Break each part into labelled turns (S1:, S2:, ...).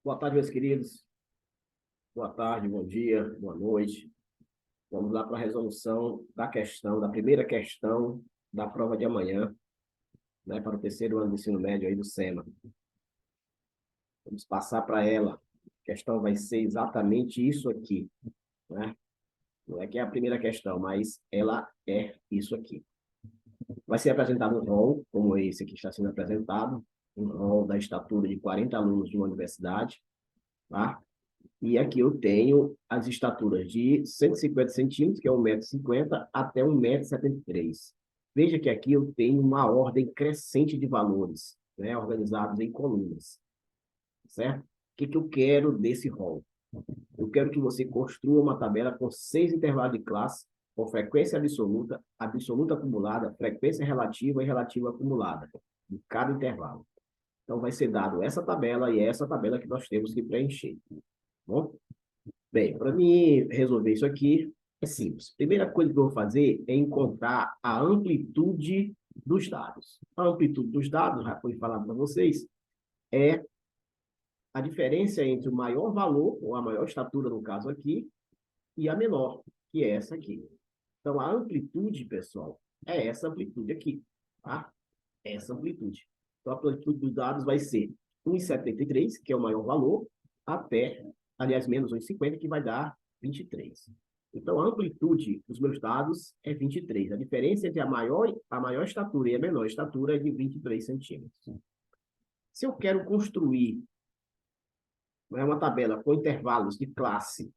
S1: Boa tarde, meus queridos. Boa tarde, bom dia, boa noite. Vamos lá para a resolução da primeira questão da prova de amanhã, né, para o terceiro ano do ensino médio aí do SEMA. Vamos passar para ela. A questão vai ser exatamente isso aqui, né? Não é que é a primeira questão, mas ela é isso aqui. Vai ser apresentado um rol, como esse aqui está sendo apresentado, um rol da estatura de 40 alunos de uma universidade, tá? E aqui eu tenho as estaturas de 150 centímetros, que é 1,50 m, até 1,73 m. Veja que aqui eu tenho uma ordem crescente de valores, né, organizados em colunas, certo? O que eu quero desse rol? Eu quero que você construa uma tabela com 6 intervalos de classe, com frequência absoluta, absoluta acumulada, frequência relativa e relativa acumulada, de cada intervalo. Então, vai ser dado essa tabela e essa tabela que nós temos que preencher. Bom? Bem, para mim resolver isso aqui é simples. Primeira coisa que eu vou fazer é encontrar a amplitude dos dados. A amplitude dos dados, já foi falado para vocês, é a diferença entre o maior valor, ou a maior estatura, no caso aqui, e a menor, que é essa aqui. Então, a amplitude, pessoal, é essa amplitude aqui, tá? Essa amplitude. Então, a amplitude dos dados vai ser 1,73, que é o maior valor, até, aliás, menos 1,50, que vai dar 23. Então, a amplitude dos meus dados é 23. A diferença entre a maior estatura e a menor estatura é de 23 centímetros. Se eu quero construir, né, uma tabela com intervalos de classe,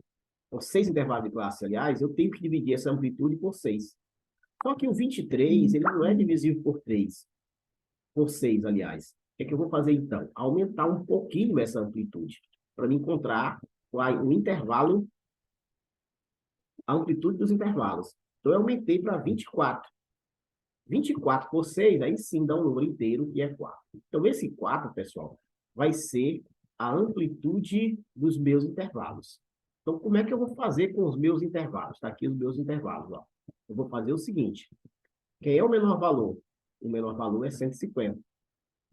S1: com 6 intervalos de classe, aliás, eu tenho que dividir essa amplitude por 6. Só que o 23, ele não é divisível por 3, por 6, aliás. O que eu vou fazer, então? Aumentar um pouquinho essa amplitude, para me encontrar o intervalo, a amplitude dos intervalos. Então, eu aumentei para 24. 24 por 6, aí sim dá um número inteiro, que é 4. Então, esse 4, pessoal, vai ser a amplitude dos meus intervalos. Então, como é que eu vou fazer com os meus intervalos? Está aqui os meus intervalos. Ó. Eu vou fazer o seguinte. Quem é o menor valor? O menor valor é 150.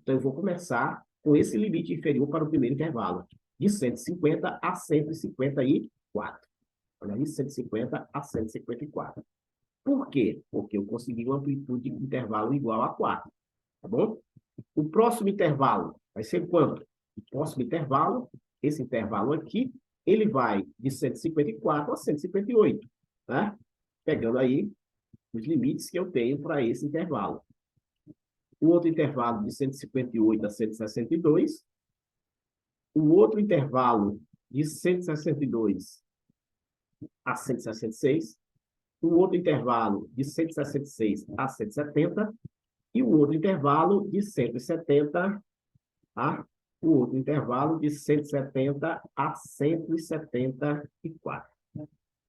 S1: Então, eu vou começar com esse limite inferior para o primeiro intervalo, de 150 a 154. Olha aí, 150 a 154. Por quê? Porque eu consegui uma amplitude de intervalo igual a 4. Tá bom? O próximo intervalo vai ser quanto? O próximo intervalo, esse intervalo aqui, ele vai de 154 a 158. Né? Pegando aí os limites que eu tenho para esse intervalo. O outro intervalo de 158 a 162. O outro intervalo de 162 a 166. O outro intervalo de 166 a 170. E o outro intervalo de 170 a o outro intervalo de 170 a 174.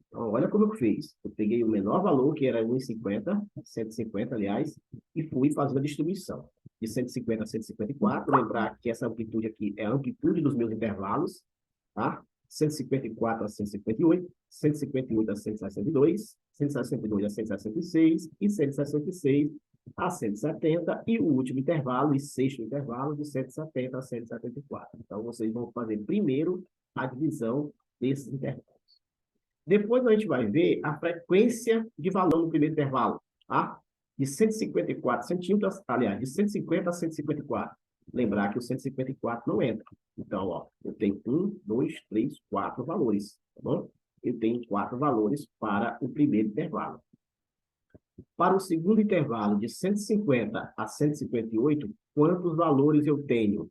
S1: Então, olha como eu fiz. Eu peguei o menor valor, que era 1,50, 150, aliás, e fui fazendo a distribuição. De 150 a 154, lembrar que essa amplitude aqui é a amplitude dos meus intervalos, tá? 154 a 158, 158 a 162, 162 a 166 e 166 a 170, e o último intervalo, e sexto intervalo, de 170 a 174. Então, vocês vão fazer primeiro a divisão desses intervalos. Depois a gente vai ver a frequência de valor no primeiro intervalo, tá? De 154 centímetros, aliás, de 150 a 154. Lembrar que o 154 não entra. Então, ó, eu tenho 1, 2, 3, 4 valores, tá bom? Eu tenho 4 valores para o primeiro intervalo. Para o segundo intervalo, de 150 a 158, quantos valores eu tenho?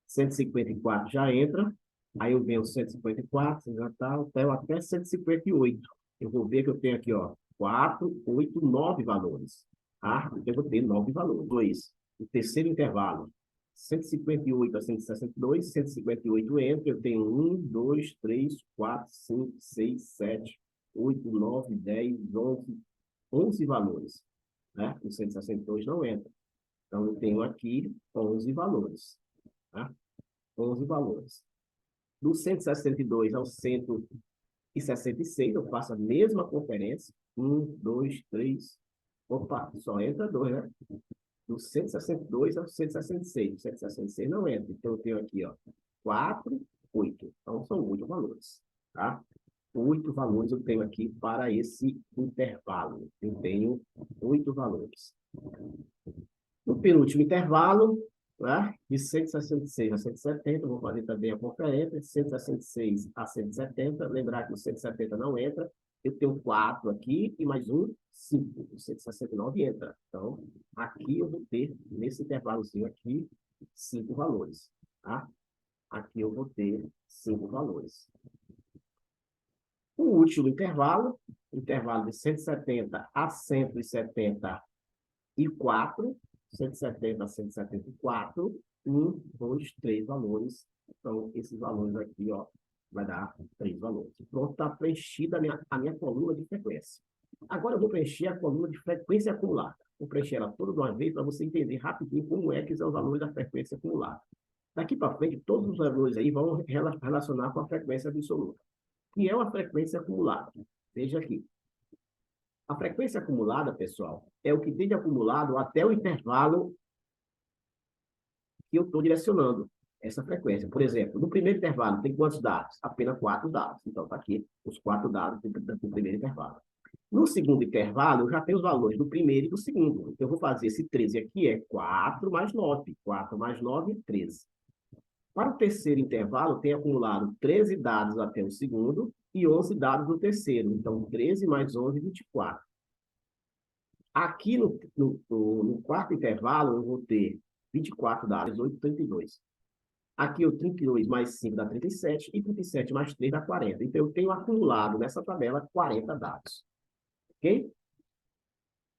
S1: 154 já entra, aí eu venho 154, já tá, até 158. Eu vou ver que eu tenho aqui, ó, 4, 8, 9 valores. Tá? Então, eu vou ter 9 valores. 2. O terceiro intervalo, 158 a 162, 158 entra, eu tenho 1, 2, 3, 4, 5, 6, 7, 8, 9, 10, 11 valores. Né? O 162 não entra. Então, eu tenho aqui 11 valores. Tá? 11 valores. Do 162 ao 166, eu faço a mesma conferência. 1, 2, 3. Opa, só entra 2, né? Do 162 ao 166. O 166 não entra. Então, eu tenho aqui, ó, 4, 8. Então, são 8 valores, tá? 8 valores eu tenho aqui para esse intervalo. Eu tenho 8 valores. No penúltimo intervalo, né, de 166 a 170, eu vou fazer também a conferência, de 166 a 170, lembrar que o 170 não entra, eu tenho 4 aqui e mais um, 5. O 169 entra. Então, aqui eu vou ter, nesse intervalozinho aqui, 5 valores. Tá? Aqui eu vou ter 5 valores. O último intervalo de 170 a 174, 170 a 174, 1, 2, 3 valores. Então, esses valores aqui, ó, vai dar 3 valores. Pronto, está preenchida a minha coluna de frequência. Agora eu vou preencher a coluna de frequência acumulada. Vou preencher ela toda de uma vez para você entender rapidinho como é que são os valores da frequência acumulada. Daqui para frente, todos os valores aí vão relacionar com a frequência absoluta, que é uma frequência acumulada. Veja aqui. A frequência acumulada, pessoal, é o que tem de acumulado até o intervalo que eu estou direcionando essa frequência. Por exemplo, no primeiro intervalo tem quantos dados? Apenas 4 dados. Então, está aqui os 4 dados do primeiro intervalo. No segundo intervalo, eu já tenho os valores do primeiro e do segundo. Então, eu vou fazer esse 13 aqui, é 4 mais 9. 4 mais 9, 13. Para o terceiro intervalo, tem acumulado 13 dados até o segundo e 11 dados no terceiro. Então, 13 mais 11, 24. Aqui no quarto intervalo, eu vou ter 24 dados, 8, 32. Aqui o 32 mais 5 dá 37 e 37 mais 3 dá 40. Então, eu tenho acumulado nessa tabela 40 dados. Ok?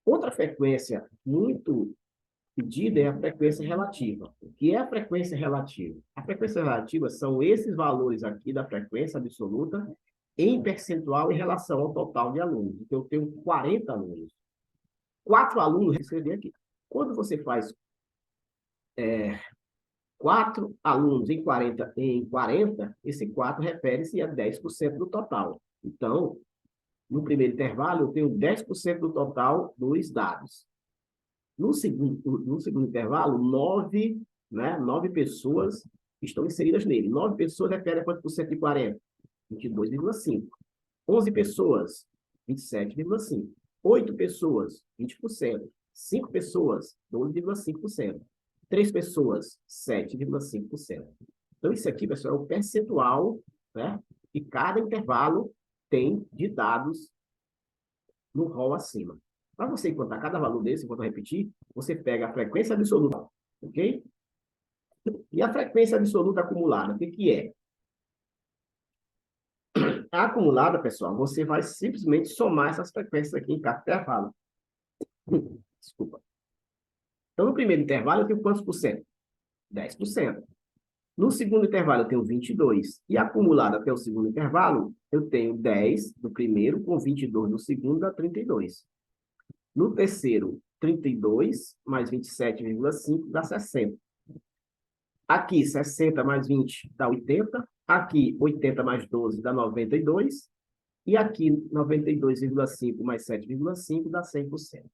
S1: Outra frequência muito pedida é a frequência relativa. O que é a frequência relativa? A frequência relativa são esses valores aqui da frequência absoluta em percentual em relação ao total de alunos. Então, eu tenho 40 alunos. 4 alunos, escrevi aqui. Quando você faz 4 alunos em 40, esse 4 refere-se a 10% do total. Então, no primeiro intervalo, eu tenho 10% do total dos dados. No segundo intervalo, 9 pessoas estão inseridas nele. 9 pessoas refere a quanto por cento de 40? 22,5. 11 pessoas, 27,5. 8 pessoas, 20%. 5 pessoas, 12,5%. 3 pessoas, 7,5%. Então, isso aqui, pessoal, é o percentual, né, que cada intervalo tem de dados no rol acima. Para você encontrar cada valor desse, vou repetir, você pega a frequência absoluta, ok? E a frequência absoluta acumulada, o que é? A acumulada, pessoal, você vai simplesmente somar essas frequências aqui em cada intervalo. Desculpa. Então, no primeiro intervalo, eu tenho quantos por cento? 10%. No segundo intervalo, eu tenho 22. E acumulado até o segundo intervalo, eu tenho 10 do primeiro com 22 no segundo, dá 32. No terceiro, 32 mais 27,5 dá 60. Aqui, 60 mais 20 dá 80. Aqui, 80 mais 12 dá 92. E aqui, 92,5 mais 7,5 dá 100%.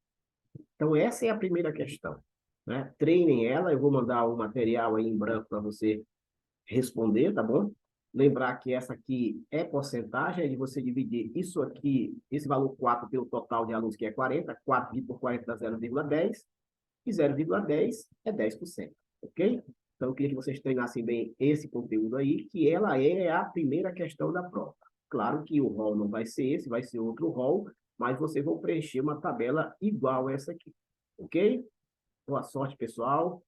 S1: Então, essa é a primeira questão. Né? Treinem ela, eu vou mandar o material aí em branco para você responder, tá bom? Lembrar que essa aqui é porcentagem, é de você dividir isso aqui, esse valor 4 pelo total de alunos, que é 40, 4 dividido por 40 dá 0,10, e 0,10 é 10%, ok? Então, eu queria que vocês treinassem bem esse conteúdo aí, que ela é a primeira questão da prova. Claro que o rol não vai ser esse, vai ser outro rol, mas vocês vão preencher uma tabela igual a essa aqui, ok? Boa sorte, pessoal.